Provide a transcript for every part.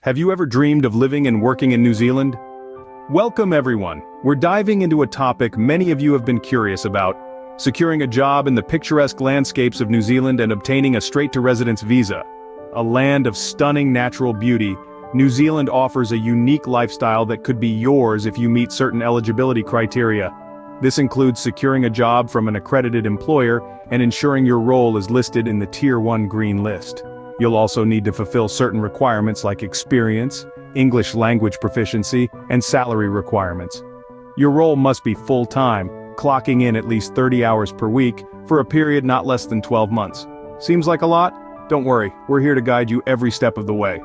Have you ever dreamed of living and working in New Zealand? Welcome everyone. We're diving into a topic many of you have been curious about: securing a job in the picturesque landscapes of New Zealand and obtaining a straight-to-residence visa. A land of stunning natural beauty, New Zealand offers a unique lifestyle that could be yours if you meet certain eligibility criteria. This includes securing a job from an accredited employer and ensuring your role is listed in the Tier 1 green list. You'll also need to fulfill certain requirements like experience, English language proficiency, and salary requirements. Your role must be full-time, clocking in at least 30 hours per week, for a period not less than 12 months. Seems like a lot? Don't worry, we're here to guide you every step of the way.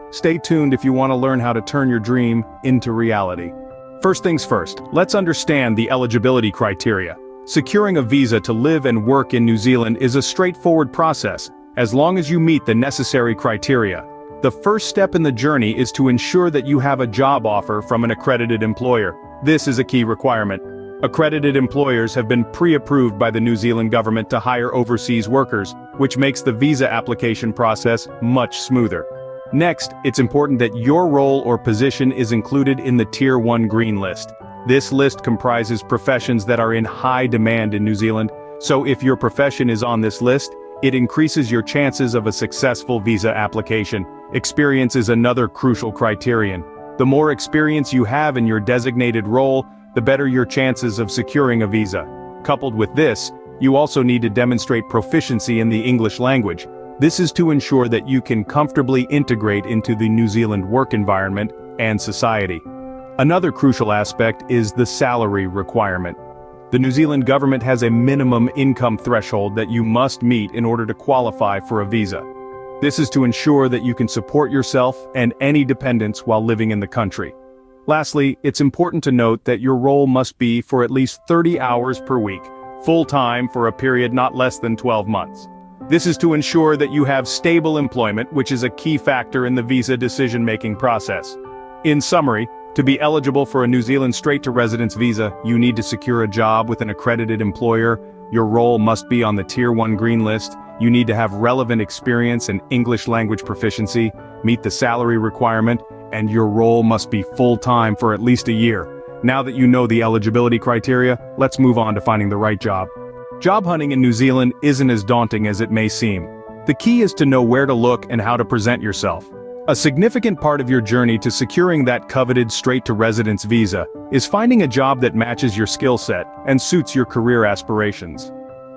Stay tuned if you want to learn how to turn your dream into reality. First things first, let's understand the eligibility criteria. Securing a visa to live and work in New Zealand is a straightforward process, as long as you meet the necessary criteria. The first step in the journey is to ensure that you have a job offer from an accredited employer. This is a key requirement. Accredited employers have been pre-approved by the New Zealand government to hire overseas workers, which makes the visa application process much smoother. Next, it's important that your role or position is included in the Tier 1 green list. This list comprises professions that are in high demand in New Zealand, so if your profession is on this list, it increases your chances of a successful visa application. Experience is another crucial criterion. The more experience you have in your designated role, the better your chances of securing a visa. Coupled with this, you also need to demonstrate proficiency in the English language. This is to ensure that you can comfortably integrate into the New Zealand work environment and society. Another crucial aspect is the salary requirement. The New Zealand government has a minimum income threshold that you must meet in order to qualify for a visa. This is to ensure that you can support yourself and any dependents while living in the country. Lastly, it's important to note that your role must be for at least 30 hours per week, full-time for a period not less than 12 months. This is to ensure that you have stable employment, which is a key factor in the visa decision-making process. In summary, to be eligible for a New Zealand straight-to-residence visa, you need to secure a job with an accredited employer, your role must be on the Tier 1 green list, you need to have relevant experience and English language proficiency, meet the salary requirement, and your role must be full-time for at least a year. Now that you know the eligibility criteria, let's move on to finding the right job. Job hunting in New Zealand isn't as daunting as it may seem. The key is to know where to look and how to present yourself. A significant part of your journey to securing that coveted straight-to-residence visa is finding a job that matches your skill set and suits your career aspirations.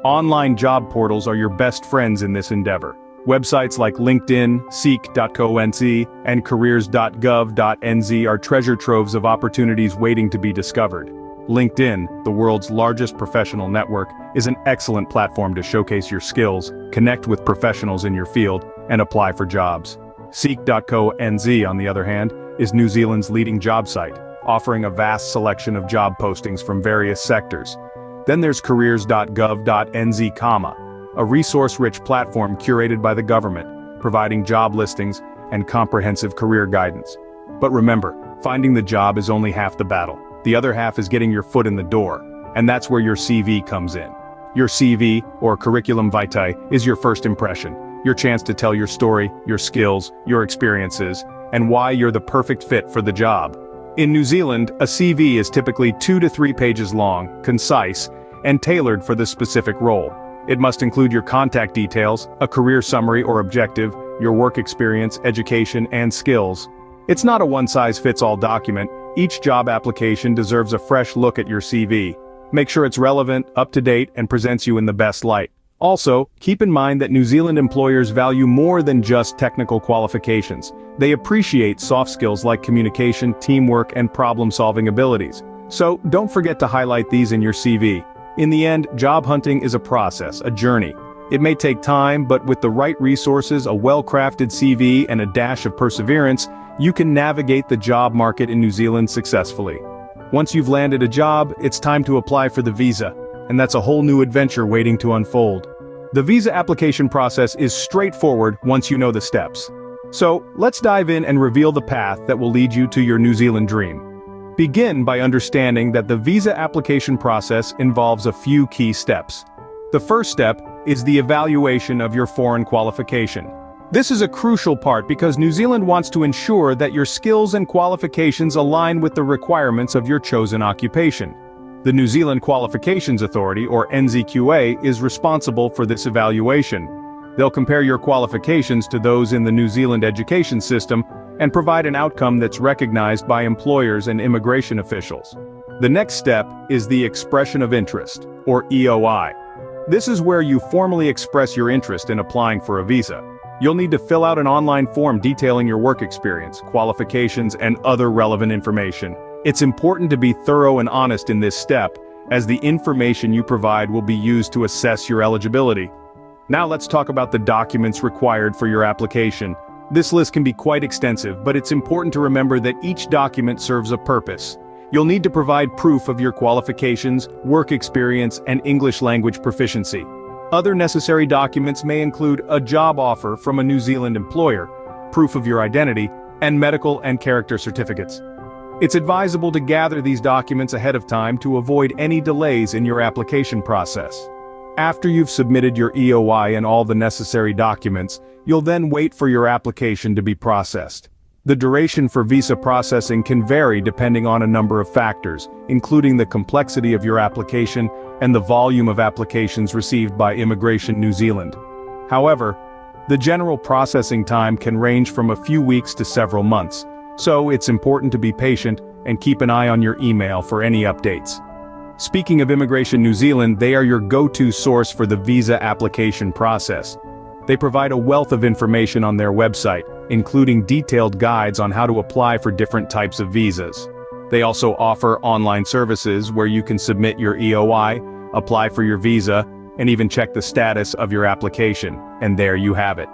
Online job portals are your best friends in this endeavor. Websites like LinkedIn, seek.co.nz, and careers.gov.nz are treasure troves of opportunities waiting to be discovered. LinkedIn, the world's largest professional network, is an excellent platform to showcase your skills, connect with professionals in your field, and apply for jobs. Seek.co.nz, on the other hand, is New Zealand's leading job site, offering a vast selection of job postings from various sectors. Then there's careers.gov.nz, a resource-rich platform curated by the government, providing job listings and comprehensive career guidance. But remember, finding the job is only half the battle. The other half is getting your foot in the door, and that's where your CV comes in. Your CV, or curriculum vitae, is your first impression. Your chance to tell your story, your skills, your experiences, and why you're the perfect fit for the job. In New Zealand, a CV is typically 2 to 3 pages long, concise, and tailored for the specific role. It must include your contact details, a career summary or objective, your work experience, education, and skills. It's not a one-size-fits-all document. Each job application deserves a fresh look at your CV. Make sure it's relevant, up-to-date, and presents you in the best light. Also, keep in mind that New Zealand employers value more than just technical qualifications. They appreciate soft skills like communication, teamwork, and problem-solving abilities. So, don't forget to highlight these in your CV. In the end, job hunting is a process, a journey. It may take time, but with the right resources, a well-crafted CV, and a dash of perseverance, you can navigate the job market in New Zealand successfully. Once you've landed a job, it's time to apply for the visa, and that's a whole new adventure waiting to unfold. The visa application process is straightforward once you know the steps. So, let's dive in and reveal the path that will lead you to your New Zealand dream. Begin by understanding that the visa application process involves a few key steps. The first step is the evaluation of your foreign qualification. This is a crucial part because New Zealand wants to ensure that your skills and qualifications align with the requirements of your chosen occupation. The New Zealand Qualifications Authority, or NZQA, is responsible for this evaluation. They'll compare your qualifications to those in the New Zealand education system and provide an outcome that's recognized by employers and immigration officials. The next step is the expression of interest, or EOI. This is where you formally express your interest in applying for a visa. You'll need to fill out an online form detailing your work experience, qualifications, and other relevant information. It's important to be thorough and honest in this step, as the information you provide will be used to assess your eligibility. Now let's talk about the documents required for your application. This list can be quite extensive, but it's important to remember that each document serves a purpose. You'll need to provide proof of your qualifications, work experience, and English language proficiency. Other necessary documents may include a job offer from a New Zealand employer, proof of your identity, and medical and character certificates. It's advisable to gather these documents ahead of time to avoid any delays in your application process. After you've submitted your EOI and all the necessary documents, you'll then wait for your application to be processed. The duration for visa processing can vary depending on a number of factors, including the complexity of your application and the volume of applications received by Immigration New Zealand. However, the general processing time can range from a few weeks to several months, so it's important to be patient and keep an eye on your email for any updates. Speaking of Immigration New Zealand, they are your go-to source for the visa application process. They provide a wealth of information on their website, including detailed guides on how to apply for different types of visas. They also offer online services where you can submit your EOI, apply for your visa, and even check the status of your application, and there you have it.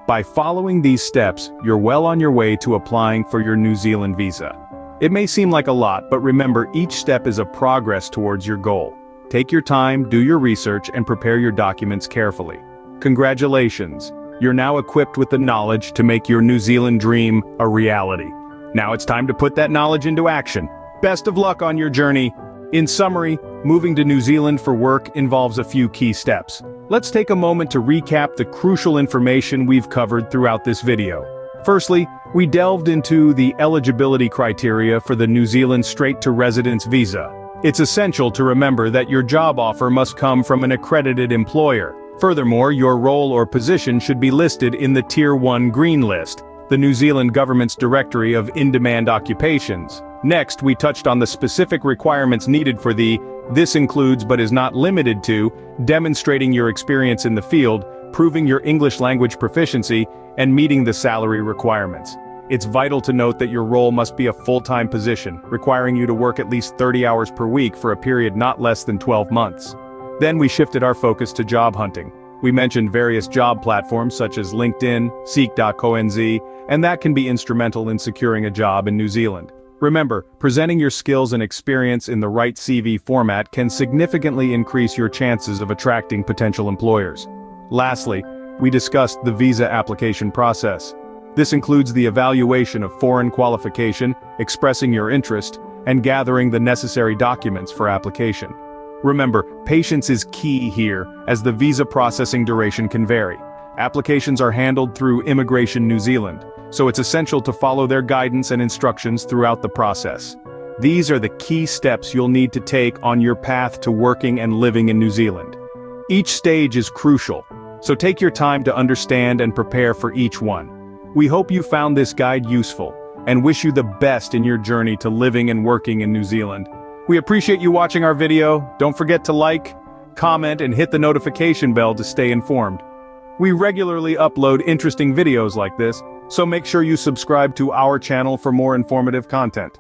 By following these steps, you're well on your way to applying for your New Zealand visa. It may seem like a lot, but remember, each step is a progress towards your goal. Take your time, do your research, and prepare your documents carefully. Congratulations! You're now equipped with the knowledge to make your New Zealand dream a reality. Now it's time to put that knowledge into action. Best of luck on your journey. In summary, moving to New Zealand for work involves a few key steps. Let's take a moment to recap the crucial information we've covered throughout this video. Firstly, we delved into the eligibility criteria for the New Zealand straight-to-residence visa. It's essential to remember that your job offer must come from an accredited employer. Furthermore, your role or position should be listed in the Tier 1 Green List, the New Zealand government's directory of in-demand occupations. Next, we touched on the specific requirements needed for this includes but is not limited to, demonstrating your experience in the field, proving your English language proficiency, and meeting the salary requirements. It's vital to note that your role must be a full-time position, requiring you to work at least 30 hours per week for a period not less than 12 months. Then we shifted our focus to job hunting. We mentioned various job platforms such as LinkedIn, Seek.co.nz, and that can be instrumental in securing a job in New Zealand. Remember, presenting your skills and experience in the right CV format can significantly increase your chances of attracting potential employers. Lastly, we discussed the visa application process. This includes the evaluation of foreign qualification, expressing your interest, and gathering the necessary documents for application. Remember, patience is key here, as the visa processing duration can vary. Applications are handled through Immigration New Zealand, so it's essential to follow their guidance and instructions throughout the process. These are the key steps you'll need to take on your path to working and living in New Zealand. Each stage is crucial, so take your time to understand and prepare for each one. We hope you found this guide useful, and wish you the best in your journey to living and working in New Zealand. We appreciate you watching our video. Don't forget to like, comment, and hit the notification bell to stay informed. We regularly upload interesting videos like this, so make sure you subscribe to our channel for more informative content.